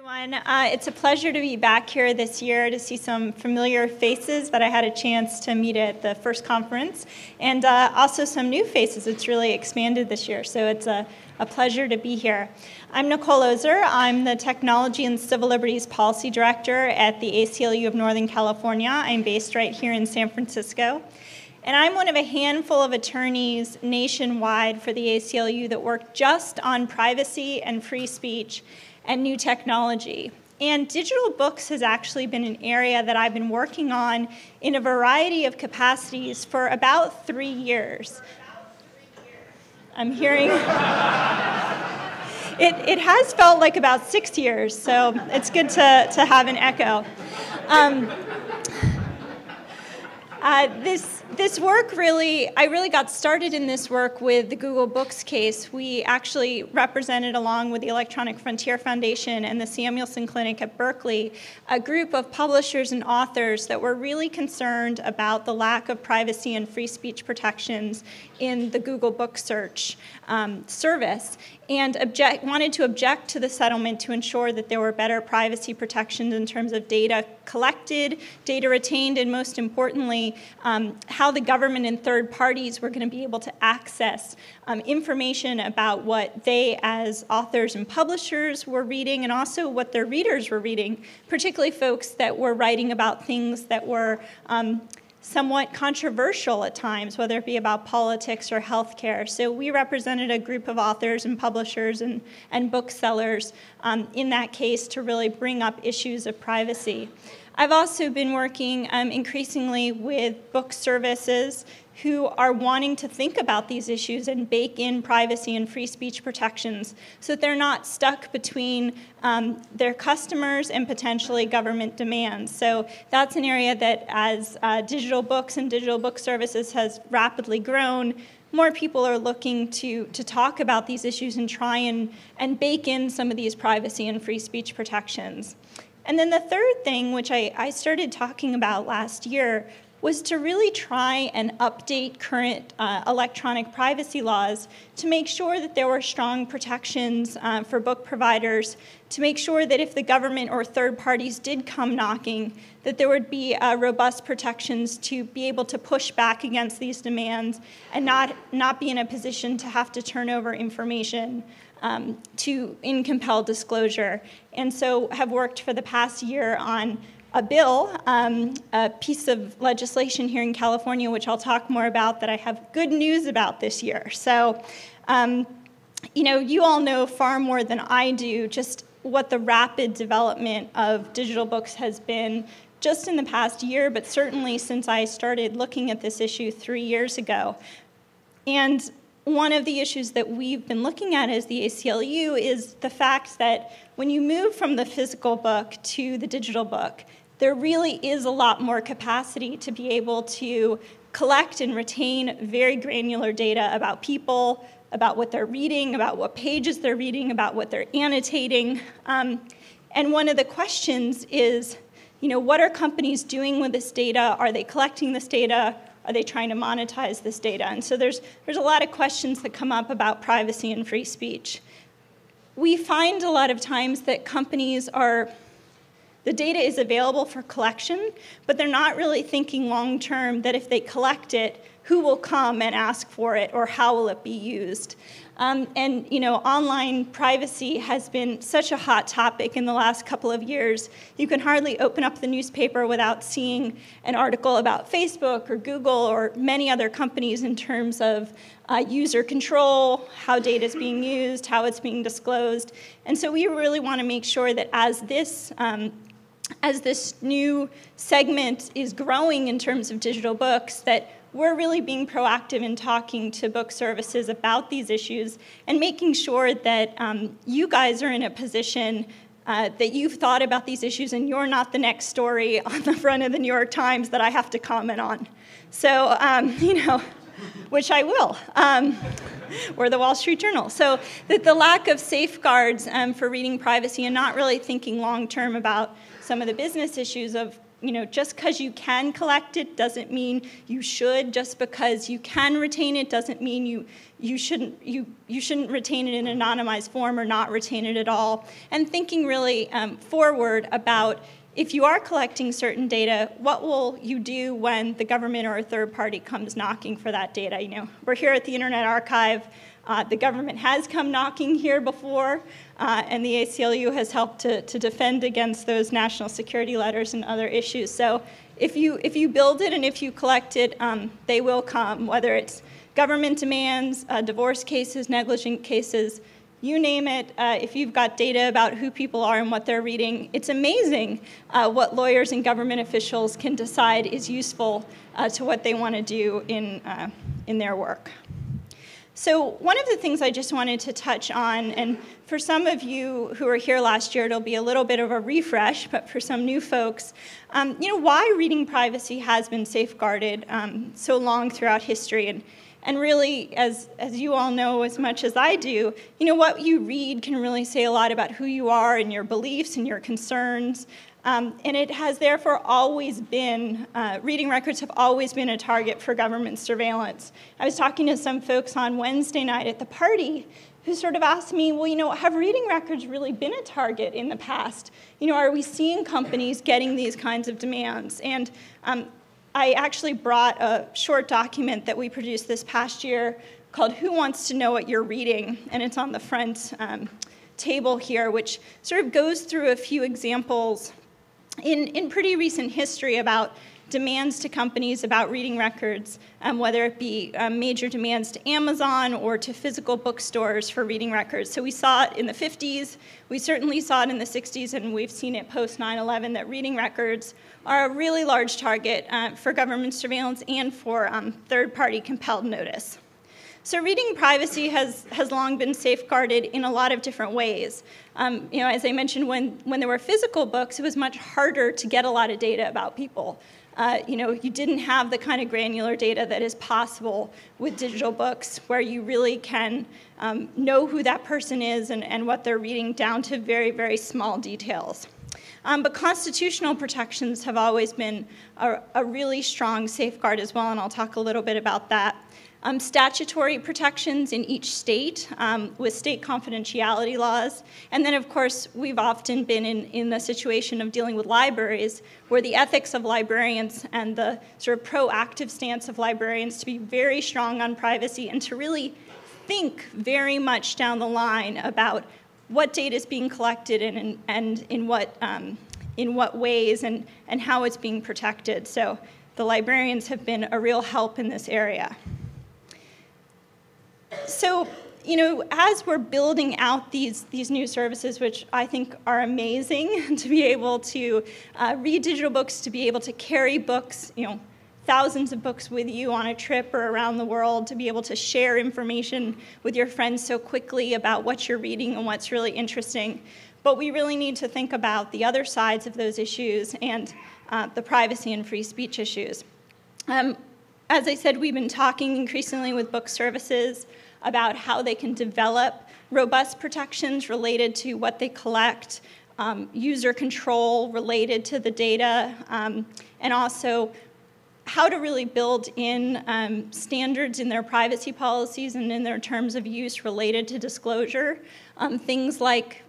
Everyone. It's a pleasure to be back here this year to see some familiar faces that I had a chance to meet at the first conference, and also some new faces. It's really expanded this year, so it's a pleasure to be here. I'm Nicole Ozer. I'm the Technology and Civil Liberties Policy Director at the ACLU of Northern California. I'm based right here in San Francisco. And I'm one of a handful of attorneys nationwide for the ACLU that work just on privacy and free speech and new technology. And digital books has actually been an area that I've been working on in a variety of capacities for about 3 years. I'm hearing... It has felt like about 6 years, so it's good to have an echo. This work I really got started in this work with the Google Books case. We actually represented, along with the Electronic Frontier Foundation and the Samuelson Clinic at Berkeley, a group of publishers and authors that were really concerned about the lack of privacy and free speech protections in the Google Book Search service, and wanted to object to the settlement to ensure that there were better privacy protections in terms of data collected, data retained, and most importantly, how the government and third parties were going to be able to access information about what they as authors and publishers were reading and also what their readers were reading, particularly folks that were writing about things that were somewhat controversial at times, whether it be about politics or healthcare. So we represented a group of authors and publishers and booksellers in that case to really bring up issues of privacy. I've also been working increasingly with book services who are wanting to think about these issues and bake in privacy and free speech protections so that they're not stuck between their customers and potentially government demands. So that's an area that as digital books and digital book services has rapidly grown, more people are looking to talk about these issues and try and bake in some of these privacy and free speech protections. And then the third thing, which I started talking about last year, was to really try and update current electronic privacy laws to make sure that there were strong protections for book providers, to make sure that if the government or third parties did come knocking, that there would be robust protections to be able to push back against these demands and not be in a position to have to turn over information in compelled disclosure. And so have worked for the past year on a bill, a piece of legislation here in California, which I'll talk more about, that I have good news about this year. So, you all know far more than I do just what the rapid development of digital books has been just in the past year, but certainly since I started looking at this issue 3 years ago. And one of the issues that we've been looking at as the ACLU is the fact that when you move from the physical book to the digital book, there really is a lot more capacity to be able to collect and retain very granular data about people, about what they're reading, about what pages they're reading, about what they're annotating. And one of the questions is, what are companies doing with this data? Are they collecting this data? Are they trying to monetize this data? And so there's a lot of questions that come up about privacy and free speech. We find a lot of times that the data is available for collection, but they're not really thinking long-term that if they collect it, who will come and ask for it, or how will it be used? Online privacy has been such a hot topic in the last couple of years. You can hardly open up the newspaper without seeing an article about Facebook or Google or many other companies in terms of user control, how data is being used, how it's being disclosed. And so we really want to make sure that as this new segment is growing in terms of digital books, that we're really being proactive in talking to book services about these issues and making sure that you guys are in a position that you've thought about these issues and you're not the next story on the front of the New York Times that I have to comment on. So, which I will, or the Wall Street Journal. So that the lack of safeguards for reading privacy and not really thinking long-term about some of the business issues of just because you can collect it doesn't mean you should. Just because you can retain it doesn't mean you shouldn't retain it in an anonymized form or not retain it at all. And thinking really forward about, if you are collecting certain data, what will you do when the government or a third party comes knocking for that data? We're here at the Internet Archive. The government has come knocking here before, and the ACLU has helped to defend against those national security letters and other issues. So if you build it and if you collect it, they will come, whether it's government demands, divorce cases, negligent cases, you name it. If you've got data about who people are and what they're reading, it's amazing what lawyers and government officials can decide is useful to what they want to do in their work. So one of the things I just wanted to touch on, and for some of you who were here last year, it'll be a little bit of a refresh, but for some new folks, why reading privacy has been safeguarded so long throughout history. And really, as you all know as much as I do, what you read can really say a lot about who you are and your beliefs and your concerns. And it has therefore always been, reading records have always been a target for government surveillance. I was talking to some folks on Wednesday night at the party who sort of asked me, well, have reading records really been a target in the past? Are we seeing companies getting these kinds of demands? And I actually brought a short document that we produced this past year called Who Wants to Know What You're Reading? And it's on the front table here, which sort of goes through a few examples in pretty recent history about demands to companies about reading records, whether it be major demands to Amazon or to physical bookstores for reading records. So we saw it in the 50s, we certainly saw it in the 60s, and we've seen it post 9/11 that reading records are a really large target for government surveillance and for third-party compelled notice. So reading privacy has long been safeguarded in a lot of different ways. As I mentioned, when there were physical books, it was much harder to get a lot of data about people. You didn't have the kind of granular data that is possible with digital books, where you really can know who that person is and what they're reading down to very, very small details. But constitutional protections have always been a really strong safeguard as well, and I'll talk a little bit about that. Statutory protections in each state with state confidentiality laws. And then, of course, we've often been in the situation of dealing with libraries where the ethics of librarians and the sort of proactive stance of librarians to be very strong on privacy and to really think very much down the line about what data is being collected and in what ways and how it's being protected. So the librarians have been a real help in this area. So, as we're building out these new services, which I think are amazing, to be able to read digital books, to be able to carry books, thousands of books with you on a trip or around the world, to be able to share information with your friends so quickly about what you're reading and what's really interesting. But we really need to think about the other sides of those issues and the privacy and free speech issues. As I said, we've been talking increasingly with book services about how they can develop robust protections related to what they collect, user control related to the data, and also how to really build in standards in their privacy policies and in their terms of use related to disclosure. Things like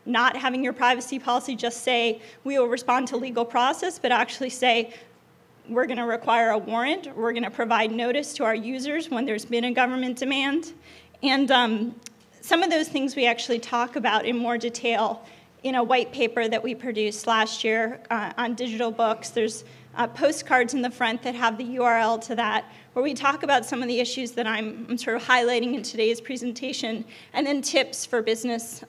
not having your privacy policy just say, we will respond to legal process, but actually say, we're going to require a warrant. We're going to provide notice to our users when there's been a government demand. And some of those things we actually talk about in more detail in a white paper that we produced last year on digital books. There's postcards in the front that have the URL to that, where we talk about some of the issues that I'm sort of highlighting in today's presentation, and then tips for business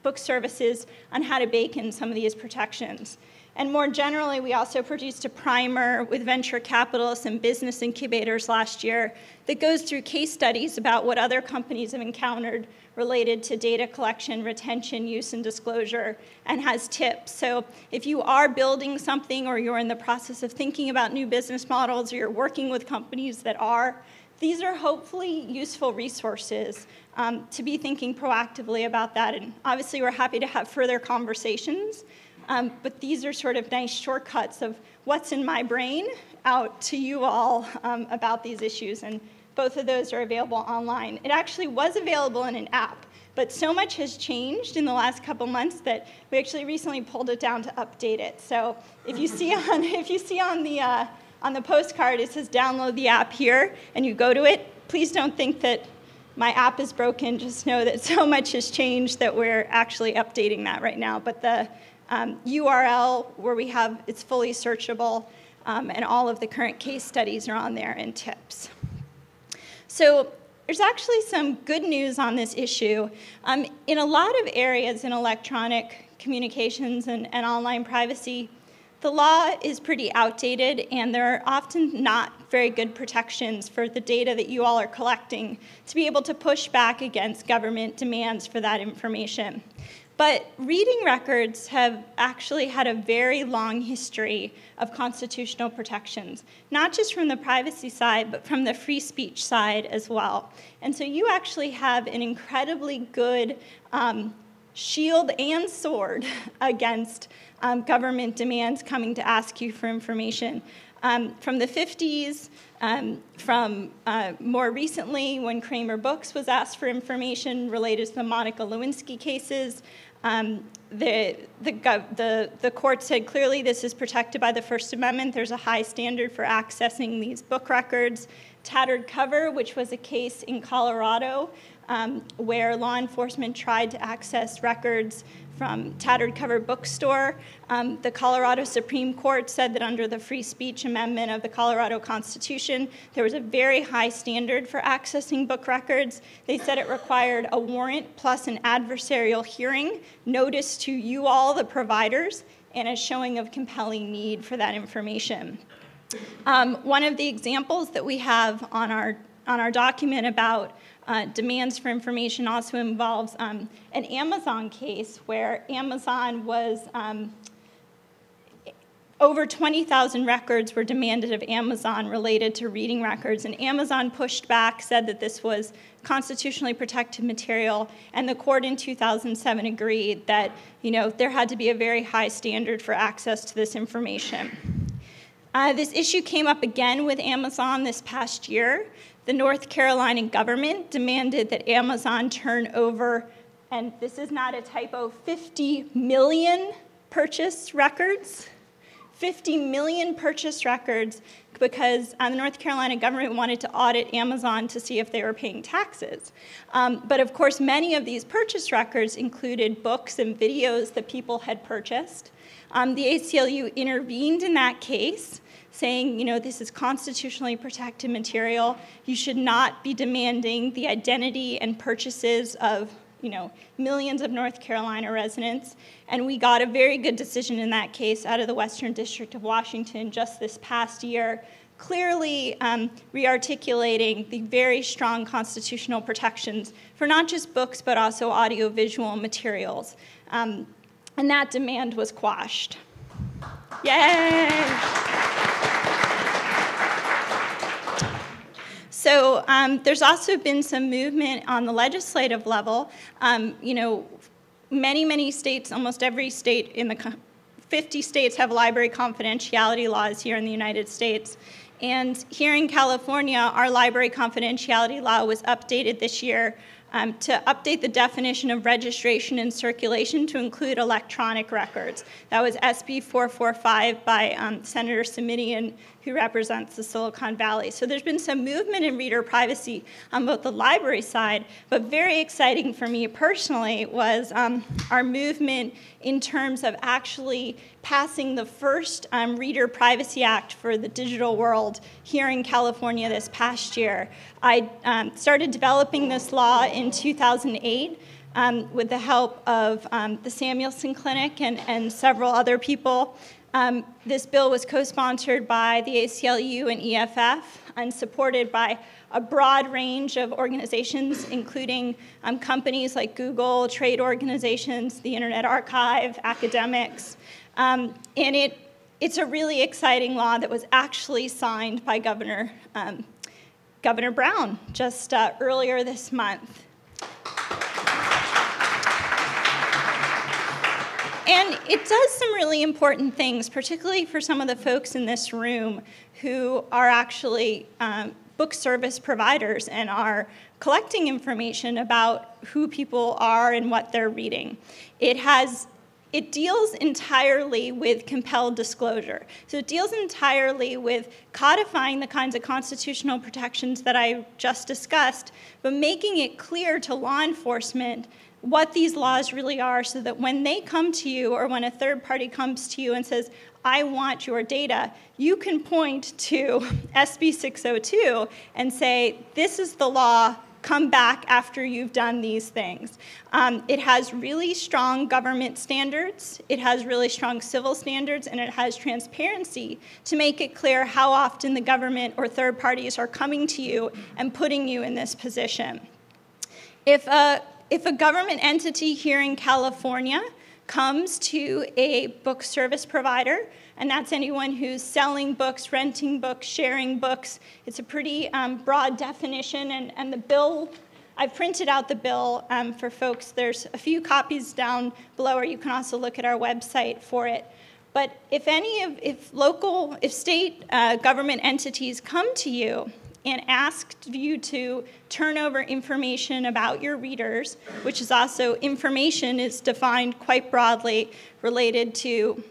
book services on how to bake in some of these protections. And more generally, we also produced a primer with venture capitalists and business incubators last year that goes through case studies about what other companies have encountered related to data collection, retention, use, and disclosure, and has tips. So if you are building something or you're in the process of thinking about new business models or you're working with companies that are, these are hopefully useful resources to be thinking proactively about that. And obviously, we're happy to have further conversations but these are sort of nice shortcuts of what's in my brain out to you all about these issues, and both of those are available online. It actually was available in an app, but so much has changed in the last couple months that we actually recently pulled it down to update it. So if you see on the postcard, it says download the app here, and you go to it, please don't think that my app is broken. Just know that so much has changed that we're actually updating that right now. But the URL where we have, it's fully searchable, and all of the current case studies are on there and tips. So there's actually some good news on this issue. In a lot of areas in electronic communications and online privacy, the law is pretty outdated, and there are often not very good protections for the data that you all are collecting to be able to push back against government demands for that information. But reading records have actually had a very long history of constitutional protections, not just from the privacy side, but from the free speech side as well. And so you actually have an incredibly good shield and sword against government demands coming to ask you for information. From the 50s, from more recently when Kramer Books was asked for information related to the Monica Lewinsky cases, the court said clearly this is protected by the First Amendment. There's a high standard for accessing these book records. Tattered Cover, which was a case in Colorado where law enforcement tried to access records from Tattered Cover Bookstore. The Colorado Supreme Court said that under the Free Speech Amendment of the Colorado Constitution, there was a very high standard for accessing book records. They said it required a warrant plus an adversarial hearing, notice to you all, the providers, and a showing of compelling need for that information. One of the examples that we have on our document about demands for information also involves an Amazon case where Amazon was, over 20,000 records were demanded of Amazon related to reading records, and Amazon pushed back, said that this was constitutionally protected material, and the court in 2007 agreed that, there had to be a very high standard for access to this information. This issue came up again with Amazon this past year. The North Carolina government demanded that Amazon turn over, and this is not a typo, 50 million purchase records. 50 million purchase records because the North Carolina government wanted to audit Amazon to see if they were paying taxes. But of course, many of these purchase records included books and videos that people had purchased. The ACLU intervened in that case, saying, this is constitutionally protected material. You should not be demanding the identity and purchases of, millions of North Carolina residents. And we got a very good decision in that case out of the Western District of Washington just this past year, clearly re-articulating the very strong constitutional protections for not just books, but also audiovisual materials. And that demand was quashed. Yay! So there's also been some movement on the legislative level. Many states, almost every state in the 50 states have library confidentiality laws here in the United States. And here in California, our library confidentiality law was updated this year to update the definition of registration and circulation to include electronic records. That was SB 445 by Senator Simitian, who represents the Silicon Valley. So there's been some movement in reader privacy on both the library side, but very exciting for me personally was our movement in terms of actually passing the first Reader Privacy Act for the digital world here in California this past year. I started developing this law in 2008 with the help of the Samuelson Clinic and several other people. This bill was co-sponsored by the ACLU and EFF and supported by a broad range of organizations, including companies like Google, trade organizations, the Internet Archive, academics. And it's a really exciting law that was actually signed by Governor Brown just earlier this month. And it does some really important things, particularly for some of the folks in this room who are actually book service providers and are collecting information about who people are and what they're reading. It deals entirely with compelled disclosure. So it deals entirely with codifying the kinds of constitutional protections that I just discussed, but making it clear to law enforcement what these laws really are so that when they come to you or when a third party comes to you and says, I want your data, you can point to SB 602 and say, this is the law, come back after you've done these things. It has really strong government standards, it has really strong civil standards, and it has transparency to make it clear how often the government or third parties are coming to you and putting you in this position. If a government entity here in California comes to a book service provider, and that's anyone who's selling books, renting books, sharing books. It's a pretty broad definition, and the bill, I've printed out the bill for folks. There's a few copies down below, or you can also look at our website for it. But if state government entities come to you and asked you to turn over information about your readers, which is also information is defined quite broadly related to,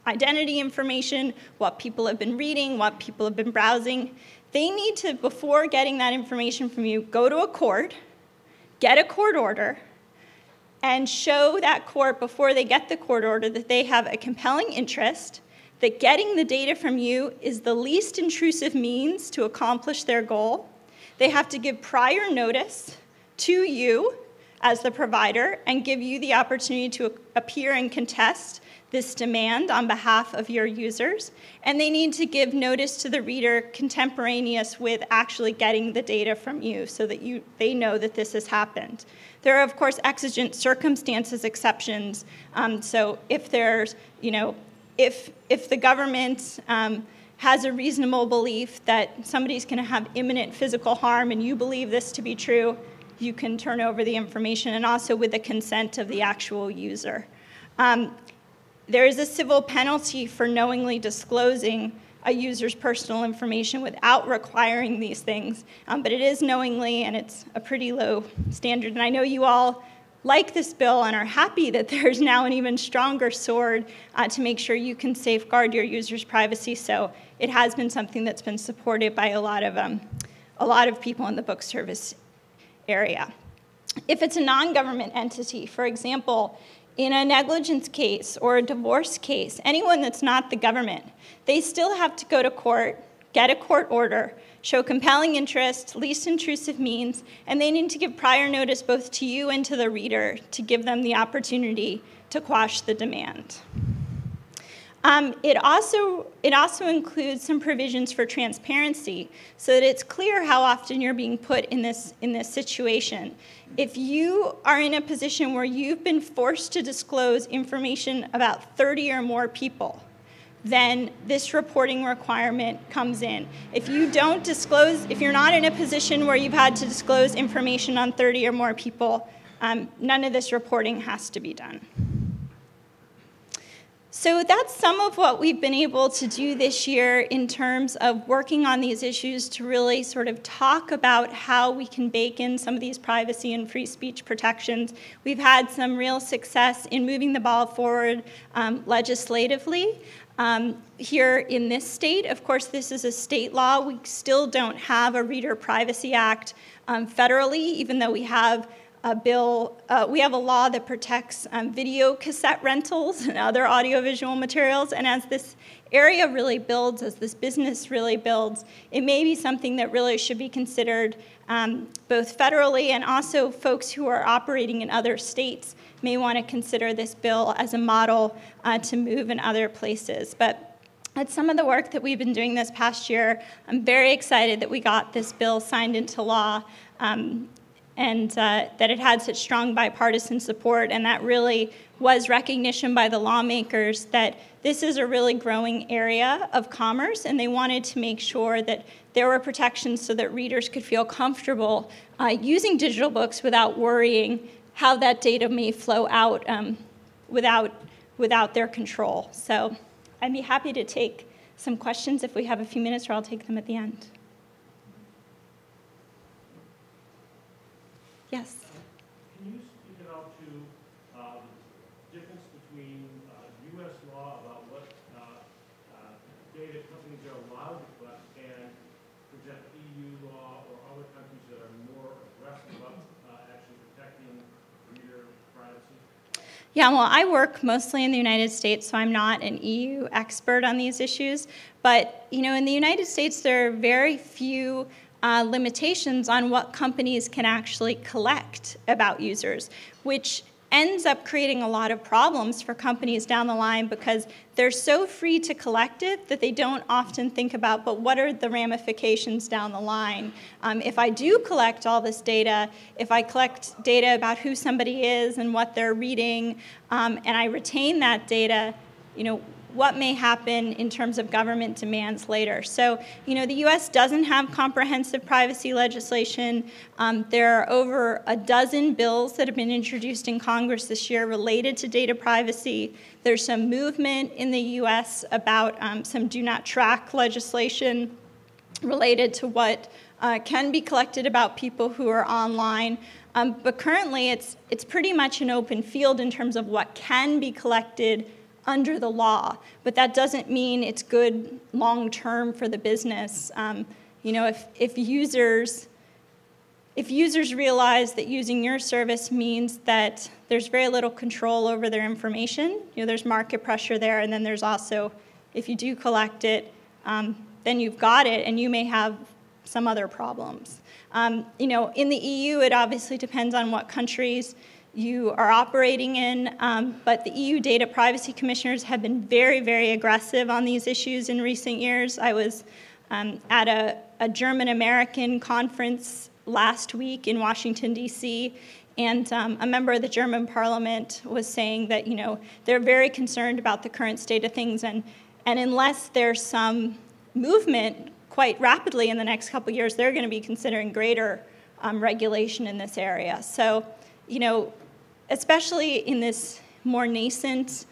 identity information, what people have been reading, what people have been browsing. They need to, before getting that information from you, go to a court, get a court order, and show that court before they get the court order that they have a compelling interest, that getting the data from you is the least intrusive means to accomplish their goal. They have to give prior notice to you as the provider and give you the opportunity to appear and contest this demand on behalf of your users. And they need to give notice to the reader contemporaneous with actually getting the data from you so that they know that this has happened. There are, of course, exigent circumstances exceptions. So if there's, if the government has a reasonable belief that somebody's going to have imminent physical harm and you believe this to be true, you can turn over the information, and also with the consent of the actual user. There is a civil penalty for knowingly disclosing a user's personal information without requiring these things, but it is knowingly, and it's a pretty low standard. And I know you all like this bill and are happy that there's now an even stronger sword to make sure you can safeguard your users' privacy. So it has been something that's been supported by a lot of people in the book service area. If it's a non-government entity, for example, in a negligence case or a divorce case, anyone that's not the government, they still have to go to court, get a court order, show compelling interest, least intrusive means, and they need to give prior notice both to you and to the reader to give them the opportunity to quash the demand. It also includes some provisions for transparency so that it's clear how often you're being put in this situation. If you are in a position where you've been forced to disclose information about 30 or more people, then this reporting requirement comes in. If you don't disclose, if you're not in a position where you've had to disclose information on 30 or more people, none of this reporting has to be done. So that's some of what we've been able to do this year in terms of working on these issues to really sort of talk about how we can bake in some of these privacy and free speech protections. We've had some real success in moving the ball forward legislatively. Here in this state, of course, this is a state law. We still don't have a Reader Privacy Act federally, even though we have a bill, we have a law that protects video cassette rentals and other audiovisual materials. And as this area really builds, as this business really builds, it may be something that really should be considered both federally, and also folks who are operating in other states may want to consider this bill as a model to move in other places. But that's some of the work that we've been doing this past year. I'm very excited that we got this bill signed into law. And that it had such strong bipartisan support, and that really was recognition by the lawmakers that this is a really growing area of commerce, and they wanted to make sure that there were protections so that readers could feel comfortable using digital books without worrying how that data may flow out without without their control. So I'd be happy to take some questions if we have a few minutes, or I'll take them at the end. Yes? Can you speak about the difference between U.S. law about what data companies are allowed to collect and, for example, EU law or other countries that are more aggressive about actually protecting reader privacy? Yeah, well, I work mostly in the United States, so I'm not an EU expert on these issues. But, in the United States, there are very few limitations on what companies can actually collect about users, which ends up creating a lot of problems for companies down the line because they're so free to collect it that they don't often think about, but what are the ramifications down the line? If I do collect all this data, if I collect data about who somebody is and what they're reading, and I retain that data, what may happen in terms of government demands later. So, the U.S. doesn't have comprehensive privacy legislation. There are over a dozen bills that have been introduced in Congress this year related to data privacy. There's some movement in the U.S. about some do not track legislation related to what can be collected about people who are online. But currently, it's pretty much an open field in terms of what can be collected under the law, but that doesn't mean it's good long-term for the business. If users realize that using your service means that there's very little control over their information, there's market pressure there, and then there's also, if you do collect it, then you've got it, and you may have some other problems. In the EU, it obviously depends on what countries you are operating in, but the EU data privacy commissioners have been very, very aggressive on these issues in recent years. I was at a German-American conference last week in Washington, D.C., and a member of the German parliament was saying that, they're very concerned about the current state of things, and unless there's some movement quite rapidly in the next couple of years, they're going to be considering greater regulation in this area. So, especially in this more nascent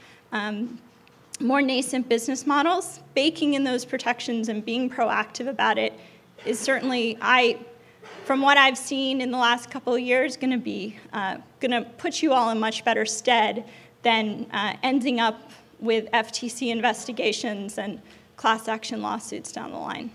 business models, baking in those protections and being proactive about it is certainly, from what I've seen in the last couple of years, going to put you all in much better stead than ending up with FTC investigations and class action lawsuits down the line.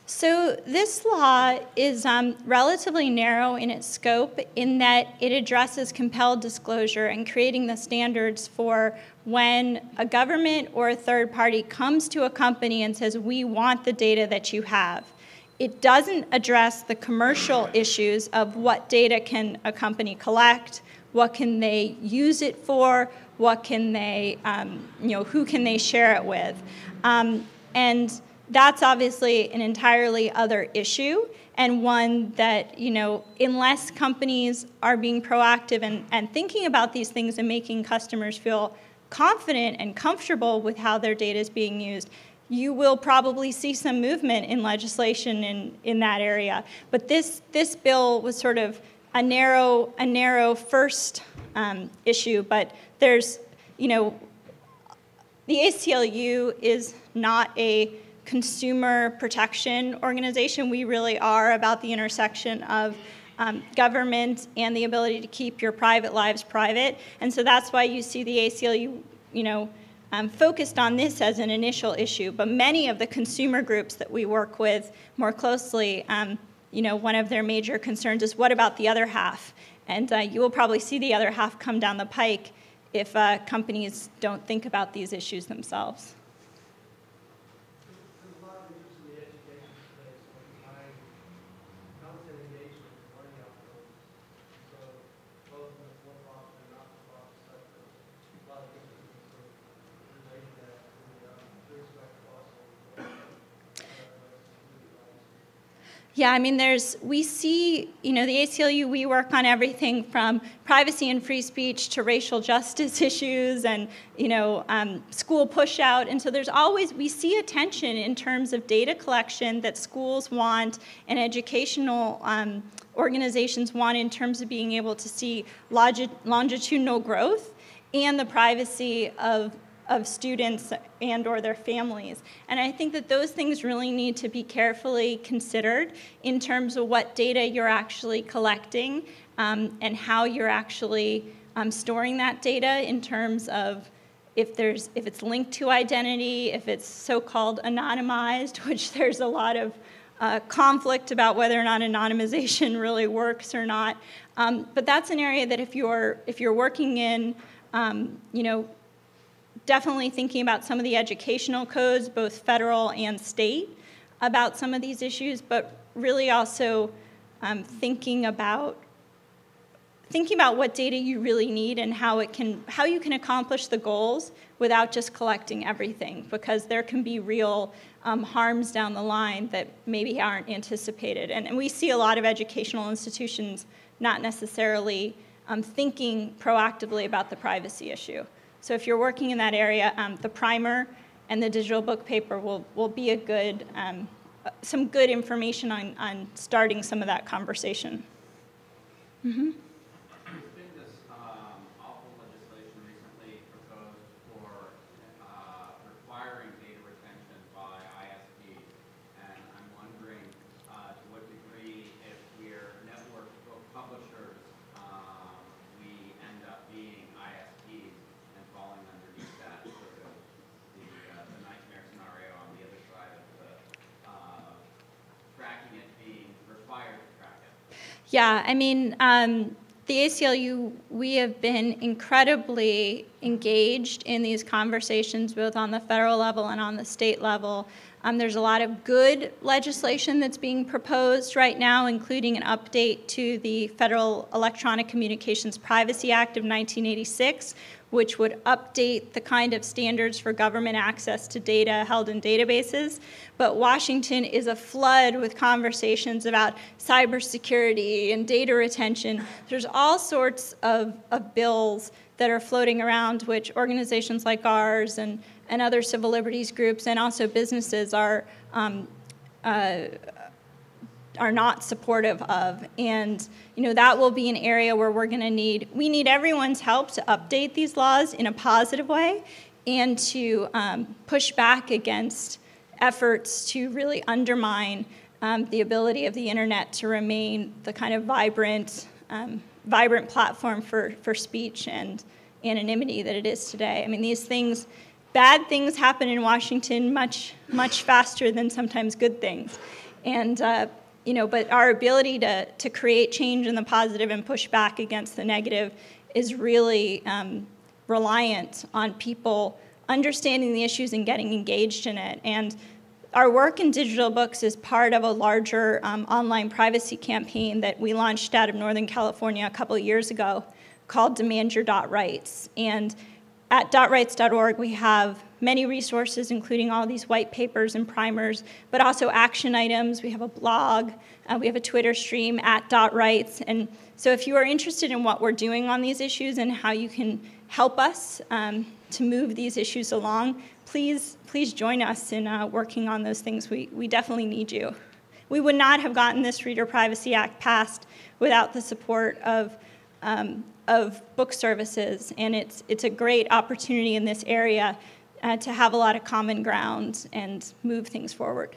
So this law is relatively narrow in its scope in that it addresses compelled disclosure and creating the standards for when a government or a third party comes to a company and says, we want the data that you have. It doesn't address the commercial issues of what data can a company collect, what can they use it for, what can they, who can they share it with. And that's obviously an entirely other issue, and one that, unless companies are being proactive and thinking about these things and making customers feel confident and comfortable with how their data is being used, you will probably see some movement in legislation in that area. But this bill was sort of a narrow first issue, but there's, the ACLU is not a consumer protection organization. We really are about the intersection of government and the ability to keep your private lives private. And so that's why you see the ACLU, focused on this as an initial issue. But many of the consumer groups that we work with more closely, one of their major concerns is, what about the other half? And you will probably see the other half come down the pike if companies don't think about these issues themselves. Yeah, I mean, we see, the ACLU, we work on everything from privacy and free speech to racial justice issues and, school push out. And so we see a tension in terms of data collection that schools want and educational organizations want in terms of being able to see longitudinal growth and the privacy of students and or their families. And I think that those things really need to be carefully considered in terms of what data you're actually collecting and how you're actually storing that data in terms of if it's linked to identity, if it's so-called anonymized, which there's a lot of conflict about whether or not anonymization really works or not. But that's an area that if you're working in, definitely thinking about some of the educational codes, both federal and state, about some of these issues, but really also thinking about what data you really need and how you can accomplish the goals without just collecting everything, because there can be real harms down the line that maybe aren't anticipated. And we see a lot of educational institutions not necessarily thinking proactively about the privacy issue. So if you're working in that area, the primer and the digital book paper will be some good information on starting some of that conversation. Mm-hmm. There's been this awful legislation recently proposed for requiring data retention by ISPs, and I'm wondering to what degree, if we're network book publishers, we end up being ISPs and falling underneath that sort of the nightmare scenario on the other side of the tracking it being required to track it. Yeah, I mean, the ACLU, we have been incredibly engaged in these conversations, both on the federal level and on the state level. There's a lot of good legislation that's being proposed right now, including an update to the Federal Electronic Communications Privacy Act of 1986, which would update the kind of standards for government access to data held in databases. But Washington is aflood with conversations about cybersecurity and data retention. There's all sorts of bills that are floating around, which organizations like ours and other civil liberties groups and also businesses are not supportive of. And that will be an area where we need everyone's help to update these laws in a positive way and to push back against efforts to really undermine the ability of the internet to remain the kind of vibrant platform for speech and anonymity that it is today. I mean, bad things happen in Washington much faster than sometimes good things. And but our ability to create change in the positive and push back against the negative is really reliant on people understanding the issues and getting engaged in it. And our work in digital books is part of a larger online privacy campaign that we launched out of Northern California a couple of years ago called Demand Your .rights. And at .rights.org, we have many resources, including all these white papers and primers, but also action items. We have a blog. We have a Twitter stream at .rights. And so if you are interested in what we're doing on these issues and how you can help us to move these issues along, please join us in working on those things. We definitely need you. We would not have gotten this Reader Privacy Act passed without the support of book services, and it's a great opportunity in this area to have a lot of common ground and move things forward.